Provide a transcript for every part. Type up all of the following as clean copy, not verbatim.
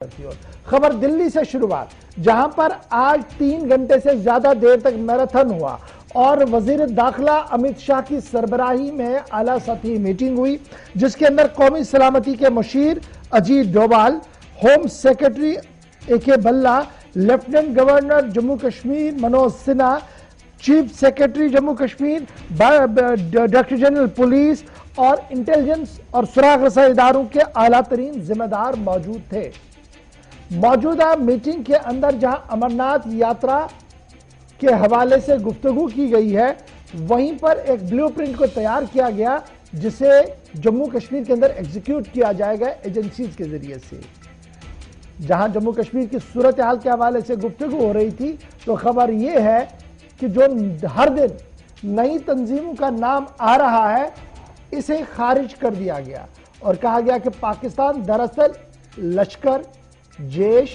खबर दिल्ली से शुरुआत, जहां पर आज 3 घंटे से ज्यादा देर तक मैराथन हुआ और वजीर दाखिला अमित शाह की सरबराही में आला सतही मीटिंग हुई, जिसके अंदर कौमी सलामती के मुशीर Ajit Doval, home secretary AK Bhalla, lieutenant governor Jammu Kashmir Manoj Sinha, chief secretary Jammu Kashmir, director general police और इंटेलिजेंस और सुराग रसाई इदारों के आला तरीन जिम्मेदार मौजूद थे। मौजूदा मीटिंग के अंदर जहां अमरनाथ यात्रा के हवाले से गुफ्तगू की गई है, वहीं पर एक ब्लूप्रिंट को तैयार किया गया जिसे जम्मू कश्मीर के अंदर एग्जीक्यूट किया जाएगा एजेंसीज के जरिए से। जहां जम्मू कश्मीर की सूरत हाल के हवाले से गुफ्तगू हो रही थी, तो खबर यह है कि जो हर दिन नई तंजीमों का नाम आ रहा है, इसे खारिज कर दिया गया और कहा गया कि पाकिस्तान दरअसल लश्कर, जैश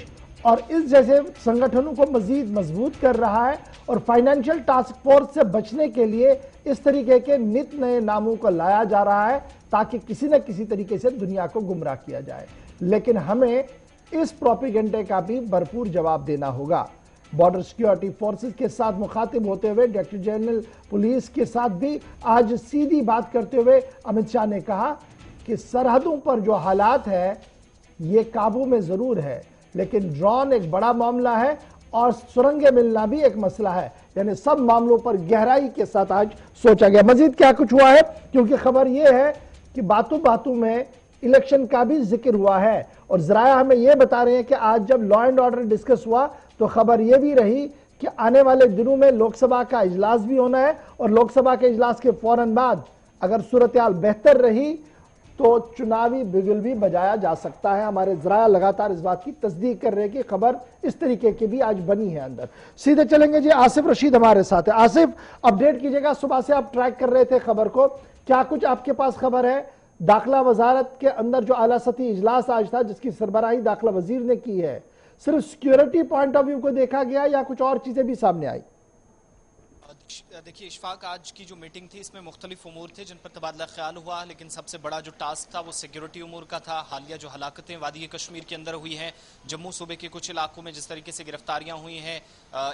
और इस जैसे संगठनों को मजीद मजबूत कर रहा है और फाइनेंशियल टास्क फोर्स से बचने के लिए इस तरीके के नित नए नामों को लाया जा रहा है ताकि किसी न किसी तरीके से दुनिया को गुमराह किया जाए। लेकिन हमें इस प्रोपेगेंडे का भी भरपूर जवाब देना होगा। बॉर्डर सिक्योरिटी फोर्सेस के साथ मुखातिब होते हुए डायरेक्टर जनरल पुलिस के साथ भी आज सीधी बात करते हुए अमित शाह ने कहा कि सरहदों पर जो हालात है ये काबू में जरूर है, लेकिन ड्रोन एक बड़ा मामला है और सुरंगें मिलना भी एक मसला है। यानी सब मामलों पर गहराई के साथ आज सोचा गया। मजीद क्या कुछ हुआ है, क्योंकि खबर यह है कि बातों बातों में इलेक्शन का भी जिक्र हुआ है और जराया हमें यह बता रहे हैं कि आज जब लॉ एंड ऑर्डर डिस्कस हुआ तो खबर यह भी रही कि आने वाले दिनों में लोकसभा का इजलास भी होना है और लोकसभा के इजलास के फौरन बाद अगर सूरत हाल बेहतर रही तो चुनावी बिगुल भी बजाया जा सकता है। हमारे जराया लगातार इस बात की तस्दीक कर रहे हैं कि खबर इस तरीके की भी आज बनी है अंदर। सीधे चलेंगे जी, आसिफ रशीद हमारे साथ है। आसिफ, अपडेट कीजिएगा, सुबह से आप ट्रैक कर रहे थे खबर को, क्या कुछ आपके पास खबर है? दाखिला वजारत के अंदर जो आला सतही इजलास आज था जिसकी सरबराही दाखिला वजीर ने की है, सिर्फ सिक्योरिटी पॉइंट ऑफ व्यू को देखा गया या कुछ और चीजें भी सामने आई? देखिए इशफाक, आज की जो मीटिंग थी इसमें मुख्तलिफ उमूर थे जिन पर तबादला ख्याल हुआ, लेकिन सबसे बड़ा जो टास्क था वो सिक्योरिटी उमूर का था। हालिया जो हलाकतें वादी कश्मीर के अंदर हुई हैं, जम्मू सूबे के कुछ इलाकों में जिस तरीके से गिरफ्तारियां हुई हैं,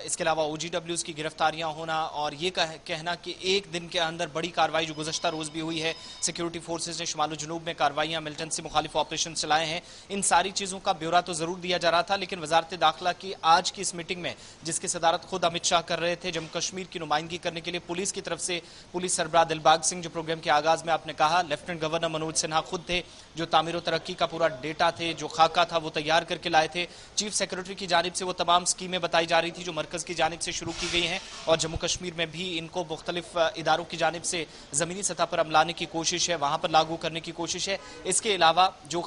इसके अलावा OGWs की गिरफ्तारियां होना और ये कहना कि एक दिन के अंदर बड़ी कार्रवाई जो गुज़श्ता रोज़ भी हुई है, सिक्योरिटी फोर्सेज ने शुमाल जनूब में कार्रवाइयाँ मिलिटेंसी मुखालिफ ऑपरेशन चलाए हैं, इन सारी चीज़ों का ब्यौरा तो ज़रूर दिया जा रहा था। लेकिन वजारत दाखिला की आज की इस मीटिंग में जिसकी सदारत खुद अमित शाह कर रहे थे, जम्मू कश्मीर की नुमाइंदगी करने के लिए पुलिस की तरफ से पुलिस सरबराह दिलबाग सिंह, जो प्रोग्राम के आगाज में आपने कहा, लेफ्टिनेंट गवर्नर मनोज सिन्हा खुद थे जो तामीर और तरक्की का पूरा डेटा थे, जो खाका था वो तैयार करके लाए थे। चीफ सेक्रेटरी की जानिब से वो तमाम स्कीमें बताई जा रही थी जो मरकज की जानिब से शुरू की गई हैं और जम्मू कश्मीर में भी इनको मुख्तलिफ इदारों की जानिब से जमीनी सतह पर अमलाने की कोशिश है, वहां पर लागू करने की कोशिश है। इसके अलावा जो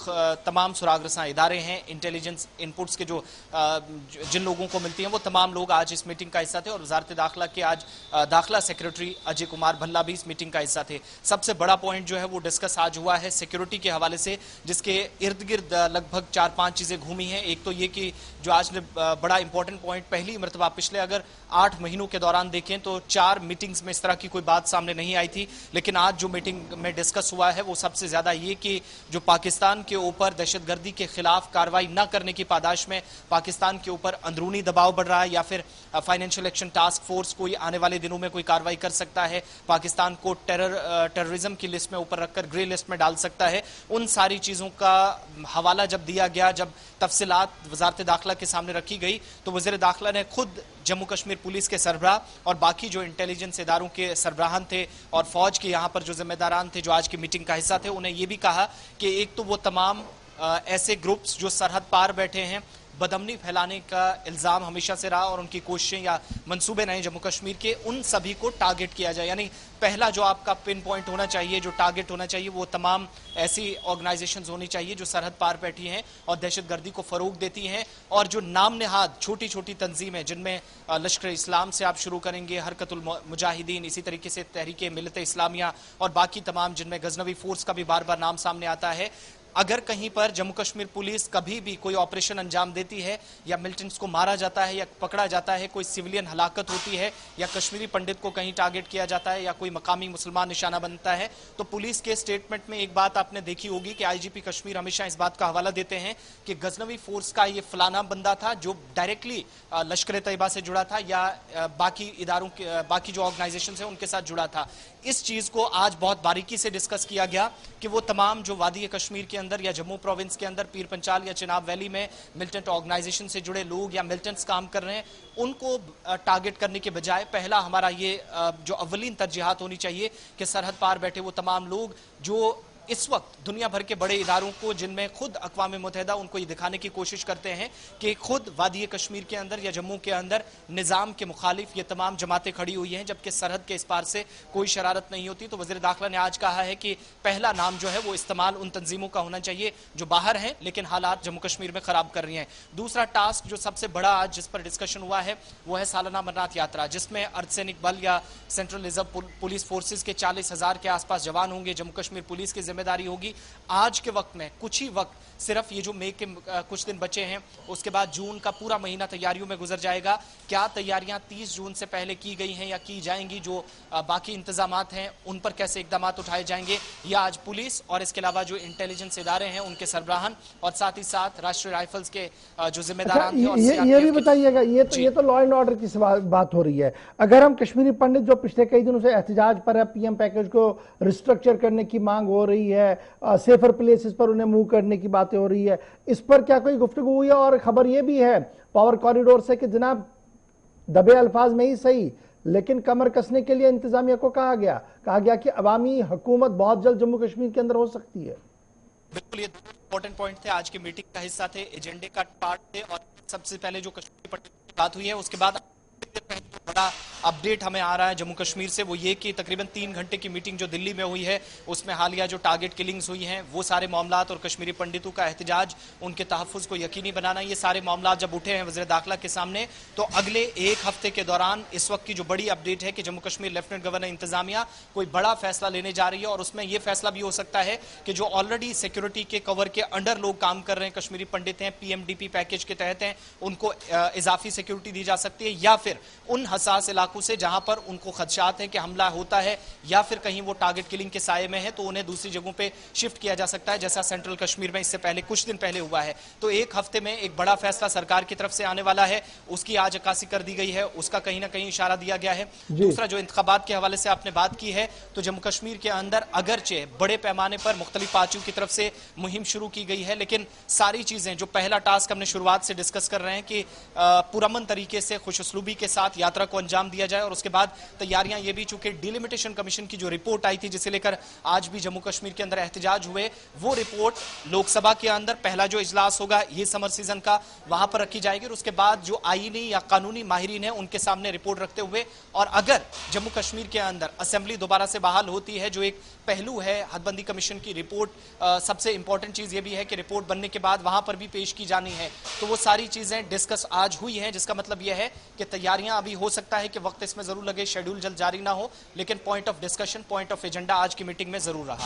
तमाम सुराग रसां इदारे हैं, इंटेलिजेंस इनपुट्स के जो जिन लोगों को मिलती हैं, वो तमाम लोग आज इस मीटिंग का हिस्सा थे और वजारत दाखिला के आज दाखिला सेक्रेटरी अजय कुमार भल्ला भी इस मीटिंग का हिस्सा थे। सबसे बड़ा पॉइंट जो है वो डिस्कस आज हुआ है सिक्योरिटी के हवाले से, जिसके इर्द गिर्द लगभग 4-5 चीजें घूमी हैं। एक तो ये कि जो आज ने बड़ा इंपॉर्टेंट पॉइंट, पहली मरतबा पिछले अगर 8 महीनों के दौरान देखें तो 4 मीटिंग्स में इस तरह की कोई बात सामने नहीं आई थी, लेकिन आज जो मीटिंग में डिस्कस हुआ है वो सबसे ज्यादा ये कि जो पाकिस्तान के ऊपर दहशतगर्दी के खिलाफ कार्रवाई न करने की पादाश में पाकिस्तान के ऊपर अंदरूनी दबाव बढ़ रहा है या फिर फाइनेंशियल एक्शन टास्क फोर्स कोई आने वाले दिनों में कोई कार्रवाई कर सकता है, पाकिस्तान को टेररिज्म की लिस्ट में ऊपर रखकर ग्रे लिस्ट में डाल सकता है। उन सारी चीजों का हवाला जब दिया गया, जब तफसीलात वजारत दाखिला के सामने रखी गई, तो वज़ीर दाखिला ने खुद जम्मू कश्मीर पुलिस के सरबराह और बाकी जो इंटेलिजेंस इदारों के सरबराहान थे और फौज के यहाँ पर जो जिम्मेदारान थे जो आज की मीटिंग का हिस्सा थे, उन्हें यह भी कहा कि एक तो वो तमाम ऐसे ग्रुप्स जो सरहद पार बैठे हैं, बदअमनी फैलाने का इल्जाम हमेशा से रहा और उनकी कोशिशें या मंसूबे रहे जम्मू कश्मीर के, उन सभी को टारगेट किया जाए। यानी पहला जो आपका पिन पॉइंट होना चाहिए, जो टारगेट होना चाहिए, वो तमाम ऐसी ऑर्गेनाइजेशंस होनी चाहिए जो सरहद पार बैठी हैं और दहशतगर्दी को फरोग देती हैं और जो नाम नेहाद छोटी छोटी तंजीमें, जिनमें लश्कर इस्लाम से आप शुरू करेंगे, हरकतुल मुजाहिदीन, इसी तरीके से तहरीक मिलत इस्लामिया और बाकी तमाम, जिनमें गजनवी फोर्स का भी बार बार नाम सामने आता है, अगर कहीं पर जम्मू कश्मीर पुलिस कभी भी कोई ऑपरेशन अंजाम देती है या मिलिटेंट्स को मारा जाता है या पकड़ा जाता है, कोई सिविलियन हलाकत होती है या कश्मीरी पंडित को कहीं टारगेट किया जाता है या कोई मकामी मुसलमान निशाना बनता है, तो पुलिस के स्टेटमेंट में एक बात आपने देखी होगी कि आईजीपी कश्मीर हमेशा इस बात का हवाला देते हैं कि गजनवी फोर्स का ये फलाना बंदा था जो डायरेक्टली लश्कर तैयबा से जुड़ा था या बाकी इदारों के बाकी जो ऑर्गेनाइजेशन है उनके साथ जुड़ा था। इस चीज को आज बहुत बारीकी से डिस्कस किया गया कि वो तमाम जो वादी कश्मीर के अंदर या जम्मू प्रोविंस के अंदर पीर पंचाल या चिनाब वैली में मिलिटेंट ऑर्गेनाइजेशन से जुड़े लोग या मिलिटेंट्स काम कर रहे हैं, उनको टारगेट करने के बजाय पहला हमारा ये जो अव्वलीन तरजीहात होनी चाहिए कि सरहद पार बैठे वो तमाम लोग जो इस वक्त दुनिया भर के बड़े इदारों को, जिनमें खुद अक़वाम मुत्तहिदा, उनको ये दिखाने की कोशिश करते हैं कि खुद वादी कश्मीर के अंदर या जम्मू के अंदर निज़ाम के मुखालिफ ये तमाम जमातें खड़ी हुई हैं, जबकि सरहद के इस पार से कोई शरारत नहीं होती। तो वज़ीर दाखिला ने आज कहा है कि पहला नाम जो है वो इस्तेमाल उन तंजीमों का होना चाहिए जो बाहर हैं लेकिन हालात जम्मू कश्मीर में खराब कर रही हैं। दूसरा टास्क जो सबसे बड़ा आज जिस पर डिस्कशन हुआ है वो है सालाना अमरनाथ यात्रा, जिसमें अर्धसैनिक बल या सेंट्रल रिजर्व पुलिस फोर्सेज के 40,000 के आसपास जवान होंगे, जम्मू कश्मीर पुलिस की जिम्मेदारी होगी। आज के वक्त में कुछ ही वक्त, सिर्फ ये जो मई के कुछ दिन बचे हैं, उसके बाद जून का पूरा महीना तैयारियों में गुजर जाएगा। क्या तैयारियां 30 जून से पहले की गई हैं या की जाएंगी, जो बाकी इंतजामात हैं उन पर कैसे इकदाम उठाए जाएंगे, या आज पुलिस और इसके अलावा जो इंटेलिजेंस इदारे हैं उनके सरबराहान और साथ ही साथ राष्ट्रीय राइफल्स के जो जिम्मेदारान थे और ये भी बताइएगा, ये तो लॉ एंड ऑर्डर की बात हो रही है। अगर हम कश्मीरी पंडित जो पिछले कई दिनों से एहतजाज पर है, पीएम पैकेज को रिस्ट्रक्चर करने की मांग हो रही है, सेफर प्लेसेस पर उन्हें मूव करने की बातें हो रही है, इस पर क्या कोई गुफ्तगू हुई है? और खबर यह भी है पावर कॉरिडोर से कि जनाब दबे अल्फाज में ही सही लेकिन कमर कसने के लिए इंतजामिया को कहा गया कि अवामी हुकूमत बहुत जल्द जम्मू कश्मीर के अंदर हो सकती है। बिल्कुल, ये दो इंपॉर्टेंट पॉइंट थे, आज के मीटिंग का हिस्सा थे, एजेंडे का पार्ट थे। और सबसे पहले जो कश्मीरी पंडित की बात हुई है, उसके बाद बड़ा अपडेट हमें आ रहा है जम्मू कश्मीर से, वो ये कि तकरीबन 3 घंटे की मीटिंग जो दिल्ली में हुई है उसमें हालिया जो टारगेट किलिंग्स हुई हैं वो सारे मामलात और कश्मीरी पंडितों का एहतजाज, उनके तहफ़्फ़ुज़ को यकीनी बनाना, ये सारे मामलात जब उठे हैं वज़ीर दाखिला के सामने, तो अगले 1 हफ्ते के दौरान इस वक्त की जो बड़ी अपडेट है कि जम्मू कश्मीर लेफ्टिनेंट गवर्नर इंतजामिया कोई बड़ा फैसला लेने जा रही है। और उसमें यह फैसला भी हो सकता है कि जो ऑलरेडी सिक्योरिटी के कवर के अंडर लोग काम कर रहे हैं, कश्मीरी पंडित हैं, PMDP पैकेज के तहत हैं, उनको इजाफी सिक्योरिटी दी जा सकती है, या फिर उन हसास इलाकों से जहां पर उनको खदशात है कि हमला होता है या फिर कहीं वो टारगेट किलिंग के साये में है तो उन्हें दूसरी जगहों पे शिफ्ट किया जा सकता है, जैसा सेंट्रल कश्मीर में इससे पहले कुछ दिन पहले हुआ है। तो 1 हफ्ते में एक बड़ा फैसला सरकार की तरफ से आने वाला है, उसकी आज अक्कासी कर दी गई है, उसका कहीं ना कहीं इशारा दिया गया है। दूसरा, जो इंतखाबात के हवाले से आपने बात की है, तो जम्मू कश्मीर के अंदर अगरचे बड़े पैमाने पर मुख्तलिफ पार्टियों की तरफ से मुहिम शुरू की गई है, लेकिन सारी चीजें जो पहला टास्क हमने शुरुआत से डिस्कस कर रहे हैं कि पुरअमन तरीके से खुशउस्लूबी के साथ यात्रा को अंजाम दिया जाए। और उसके बाद तैयारियां ये भी, चूंकि डिलिमिटेशन कमीशन की जो रिपोर्ट आई थी जिसे लेकर आज भी जम्मू कश्मीर के अंदर एहतजाज हुए, वो रिपोर्ट लोकसभा के अंदर पहला जो इजलास होगा ये समर सीजन का, वहां पर रखी जाएगी। और उसके बाद जो आईनी या कानूनी माहिरीन है उनके सामने रिपोर्ट रखते हुए, और अगर जम्मू कश्मीर के अंदर असेंबली दोबारा से बहाल होती है, जो एक पहलू है हदबंदी कमीशन की रिपोर्ट, सबसे इंपॉर्टेंट चीज ये भी है कि रिपोर्ट बनने के बाद वहां पर भी पेश की जानी है। तो वो सारी चीजें डिस्कस आज हुई हैं, जिसका मतलब यह है कि तैयारियां अभी हो सकता है कि वक्त इसमें जरूर लगे, शेड्यूल जल्द जारी ना हो, लेकिन point of discussion, point of agenda आज की मीटिंग में जरूर रहा।